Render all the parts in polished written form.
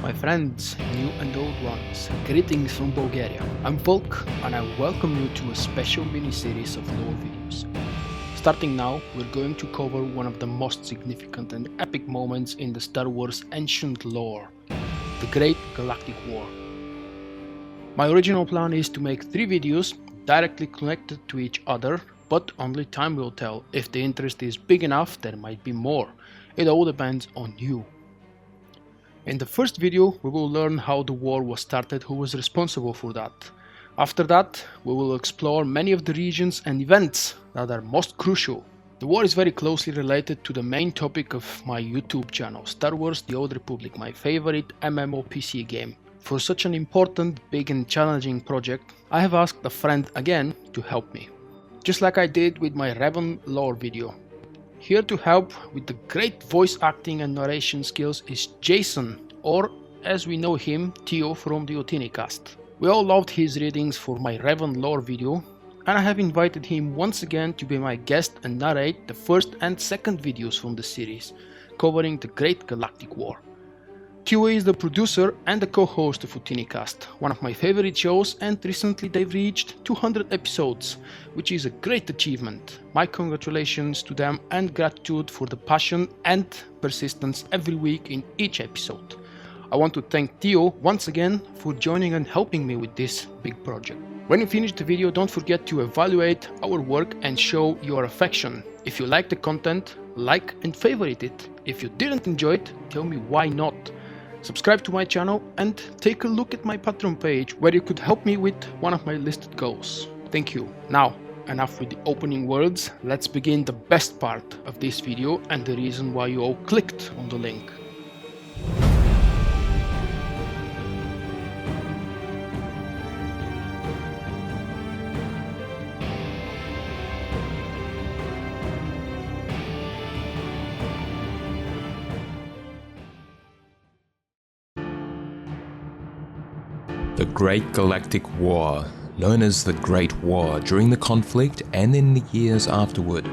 My friends, new and old ones, greetings from Bulgaria. I'm Volk and I welcome you to a special mini-series of lore videos. Starting now, we're going to cover one of the most significant and epic moments in the Star Wars ancient lore, the Great Galactic War. My original plan is to make 3 videos directly connected to each other, but only time will tell. If the interest is big enough, there might be more. It all depends on you. In the first video, we will learn how the war was started, who was responsible for that. After that, we will explore many of the regions and events that are most crucial. The war is very closely related to the main topic of my YouTube channel, Star Wars The Old Republic, my favorite MMO PC game. For such an important, big and challenging project, I have asked a friend again to help me. Just like I did with my Revan lore video. Here to help with the great voice acting and narration skills is Jason, or as we know him, Theo from the Otinicast. We all loved his readings for my Revan lore video, and I have invited him once again to be my guest and narrate the first and second videos from the series, covering the Great Galactic War. Theo is the producer and the co-host of Otinicast, one of my favorite shows, and recently they've reached 200 episodes, which is a great achievement. My congratulations to them and gratitude for the passion and persistence every week in each episode. I want to thank Theo once again for joining and helping me with this big project. When you finish the video, don't forget to evaluate our work and show your affection. If you like the content, like and favorite it. If you didn't enjoy it, tell me why not. Subscribe to my channel and take a look at my Patreon page where you could help me with one of my listed goals. Thank you. Now, enough with the opening words, let's begin the best part of this video and the reason why you all clicked on the link. The Great Galactic War, known as the Great War during the conflict and in the years afterward,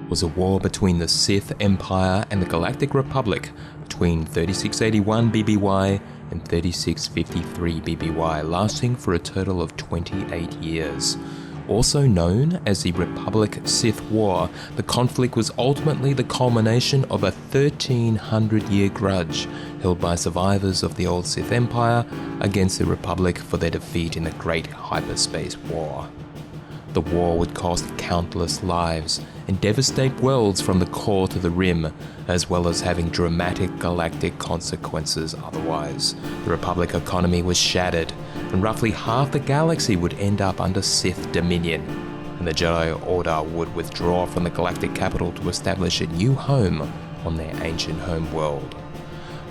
was a war between the Sith Empire and the Galactic Republic between 3681 BBY and 3653 BBY, lasting for a total of 28 years. Also known as the Republic-Sith War, the conflict was ultimately the culmination of a 1300-year grudge held by survivors of the old Sith Empire against the Republic for their defeat in the Great Hyperspace War. The war would cost countless lives and devastate worlds from the core to the rim, as well as having dramatic galactic consequences otherwise. The Republic economy was shattered, and roughly half the galaxy would end up under Sith dominion, and the Jedi Order would withdraw from the galactic capital to establish a new home on their ancient home world.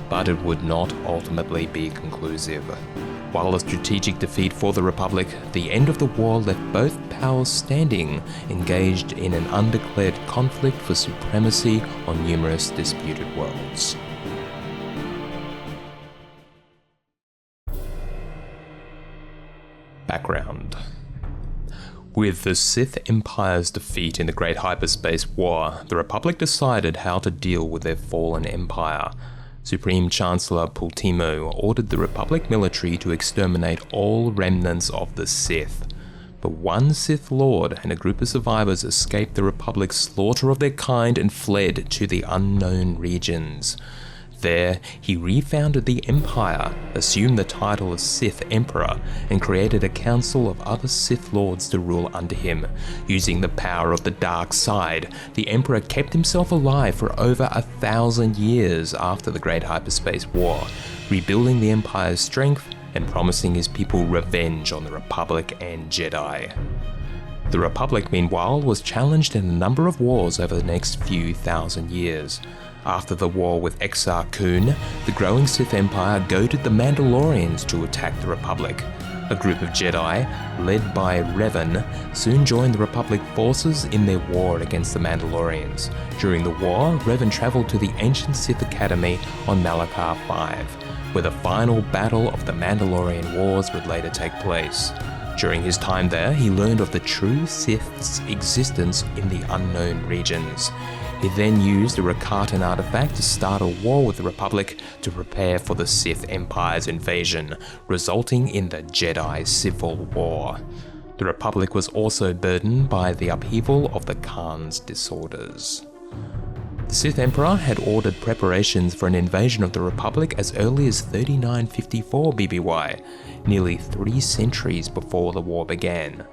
But it would not ultimately be conclusive. While a strategic defeat for the Republic, the end of the war left both powers standing, engaged in an undeclared conflict for supremacy on numerous disputed worlds. Background. With the Sith Empire's defeat in the Great Hyperspace War, the Republic decided how to deal with their fallen empire. Supreme Chancellor Pultimo ordered the Republic military to exterminate all remnants of the Sith. But one Sith Lord and a group of survivors escaped the Republic's slaughter of their kind and fled to the unknown regions. There, he refounded the Empire, assumed the title of Sith Emperor, and created a council of other Sith Lords to rule under him. Using the power of the dark side, the Emperor kept himself alive for over 1,000 years after the Great Hyperspace War, rebuilding the Empire's strength and promising his people revenge on the Republic and Jedi. The Republic, meanwhile, was challenged in a number of wars over the next few thousand years. After the war with Exar Kun, the growing Sith Empire goaded the Mandalorians to attack the Republic. A group of Jedi, led by Revan, soon joined the Republic forces in their war against the Mandalorians. During the war, Revan travelled to the ancient Sith Academy on Malachar V, where the final battle of the Mandalorian Wars would later take place. During his time there, he learned of the true Sith's existence in the unknown regions. He then used a Rakatan artifact to start a war with the Republic to prepare for the Sith Empire's invasion, resulting in the Jedi Civil War. The Republic was also burdened by the upheaval of the Khan's disorders. The Sith Emperor had ordered preparations for an invasion of the Republic as early as 3954 BBY, nearly 3 centuries before the war began.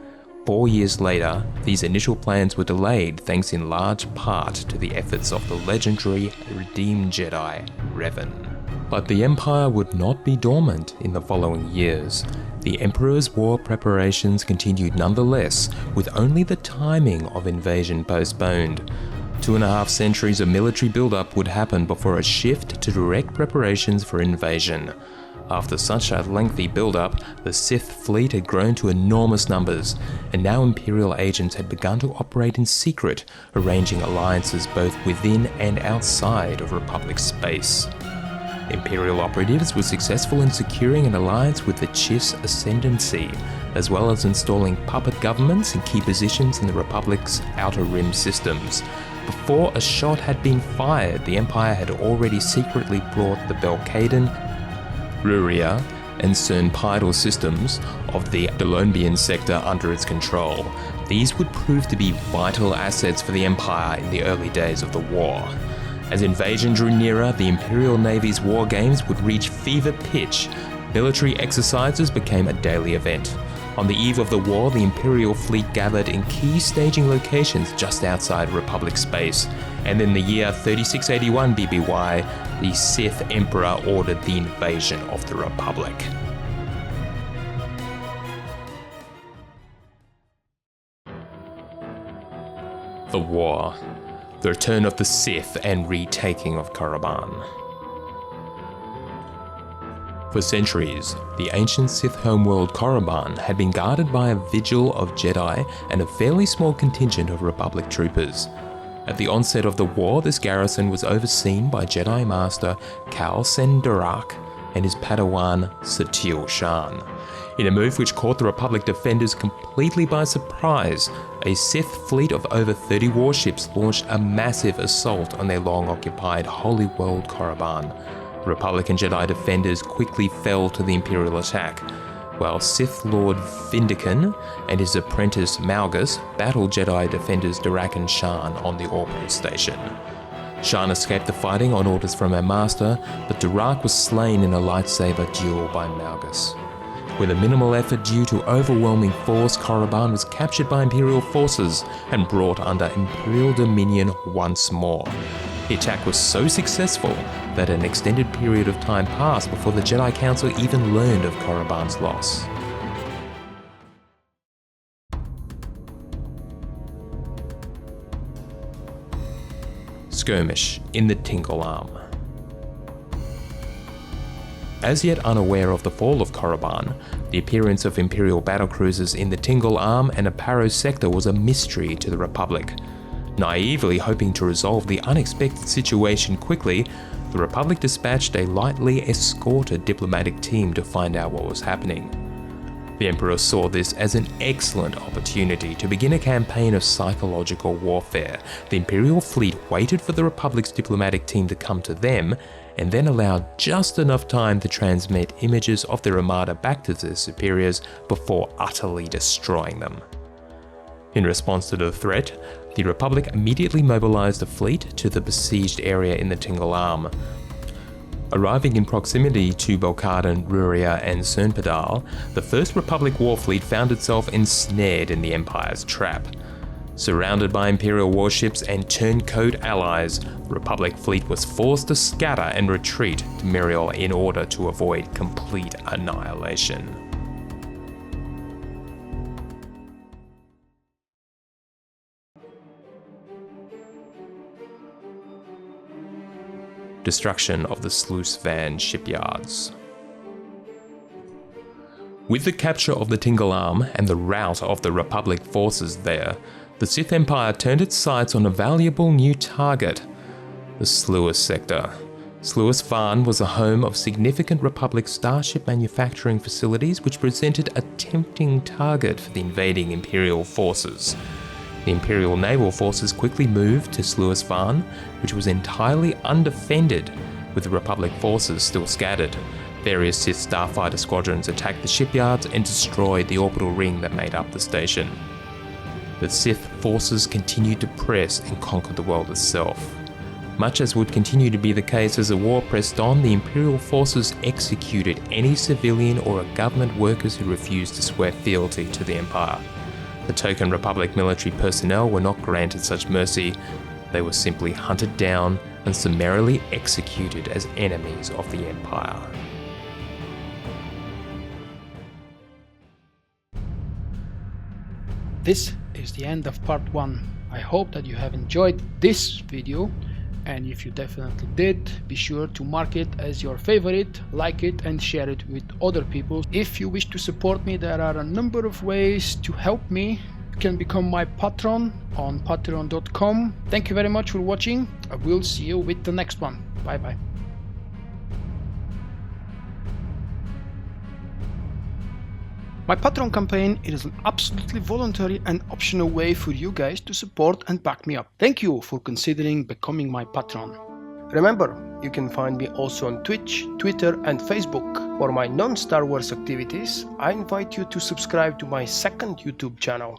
4 years later, these initial plans were delayed thanks in large part to the efforts of the legendary redeemed Jedi, Revan. But the Empire would not be dormant in the following years. The Emperor's war preparations continued nonetheless, with only the timing of invasion postponed. 2.5 centuries of military build-up would happen before a shift to direct preparations for invasion. After such a lengthy build-up, the Sith fleet had grown to enormous numbers, and now Imperial agents had begun to operate in secret, arranging alliances both within and outside of Republic space. Imperial operatives were successful in securing an alliance with the Chiss Ascendancy, as well as installing puppet governments in key positions in the Republic's Outer Rim systems. Before a shot had been fired, the Empire had already secretly brought the Belkaden, Ruria, and Cernpidal systems of the Delombian sector under its control. These would prove to be vital assets for the Empire in the early days of the war. As invasion drew nearer, the Imperial Navy's war games would reach fever pitch. Military exercises became a daily event. On the eve of the war, the Imperial fleet gathered in key staging locations just outside Republic space, and in the year 3681 BBY, the Sith Emperor ordered the invasion of the Republic. The War. The return of the Sith and retaking of Korriban. For centuries, the ancient Sith homeworld Korriban had been guarded by a vigil of Jedi and a fairly small contingent of Republic troopers. At the onset of the war, this garrison was overseen by Jedi Master Kal Sendarak and his Padawan Satil Shan. In a move which caught the Republic defenders completely by surprise, a Sith fleet of over 30 warships launched a massive assault on their long-occupied holy world Korriban. Republican Jedi defenders quickly fell to the Imperial attack, while Sith Lord Vindican and his apprentice Malgus battled Jedi defenders Dirac and Shan on the orbital station. Shan escaped the fighting on orders from her master, but Dirac was slain in a lightsaber duel by Malgus. With a minimal effort due to overwhelming force, Korriban was captured by Imperial forces and brought under Imperial dominion once more. The attack was so successful that an extended period of time passed before the Jedi Council even learned of Korriban's loss. Skirmish in the Tingle Arm. As yet unaware of the fall of Korriban, the appearance of Imperial battlecruisers in the Tingle Arm and Aparo sector was a mystery to the Republic. Naively hoping to resolve the unexpected situation quickly, the Republic dispatched a lightly escorted diplomatic team to find out what was happening. The Emperor saw this as an excellent opportunity to begin a campaign of psychological warfare. The Imperial fleet waited for the Republic's diplomatic team to come to them, and then allowed just enough time to transmit images of their armada back to their superiors before utterly destroying them. In response to the threat, the Republic immediately mobilized a fleet to the besieged area in the Tingle Arm. Arriving in proximity to Belkaden, Ruria, and Cernpidal, the First Republic war fleet found itself ensnared in the Empire's trap. Surrounded by Imperial warships and turncoat allies, the Republic fleet was forced to scatter and retreat to Miriel in order to avoid complete annihilation. Destruction of the Sluice Van shipyards. With the capture of the Tingle Arm and the rout of the Republic forces there, the Sith Empire turned its sights on a valuable new target, the Sluice sector. Sluice Van was a home of significant Republic starship manufacturing facilities which presented a tempting target for the invading Imperial forces. The Imperial naval forces quickly moved to Sluisvan, which was entirely undefended, with the Republic forces still scattered. Various Sith starfighter squadrons attacked the shipyards and destroyed the orbital ring that made up the station. The Sith forces continued to press and conquer the world itself. Much as would continue to be the case as the war pressed on, the Imperial forces executed any civilian or government workers who refused to swear fealty to the Empire. The token Republic military personnel were not granted such mercy. They were simply hunted down and summarily executed as enemies of the Empire. This is the end of part 1. I hope that you have enjoyed this video, and if you definitely did, be sure to mark it as your favorite, like it and share it with other people. If you wish to support me, there are a number of ways to help me. You can become my patron on patreon.com. Thank you very much for watching. I will see you with the next one. Bye bye. My Patreon campaign is an absolutely voluntary and optional way for you guys to support and back me up. Thank you for considering becoming my patron. Remember, you can find me also on Twitch, Twitter and Facebook. For my non-Star Wars activities, I invite you to subscribe to my second YouTube channel.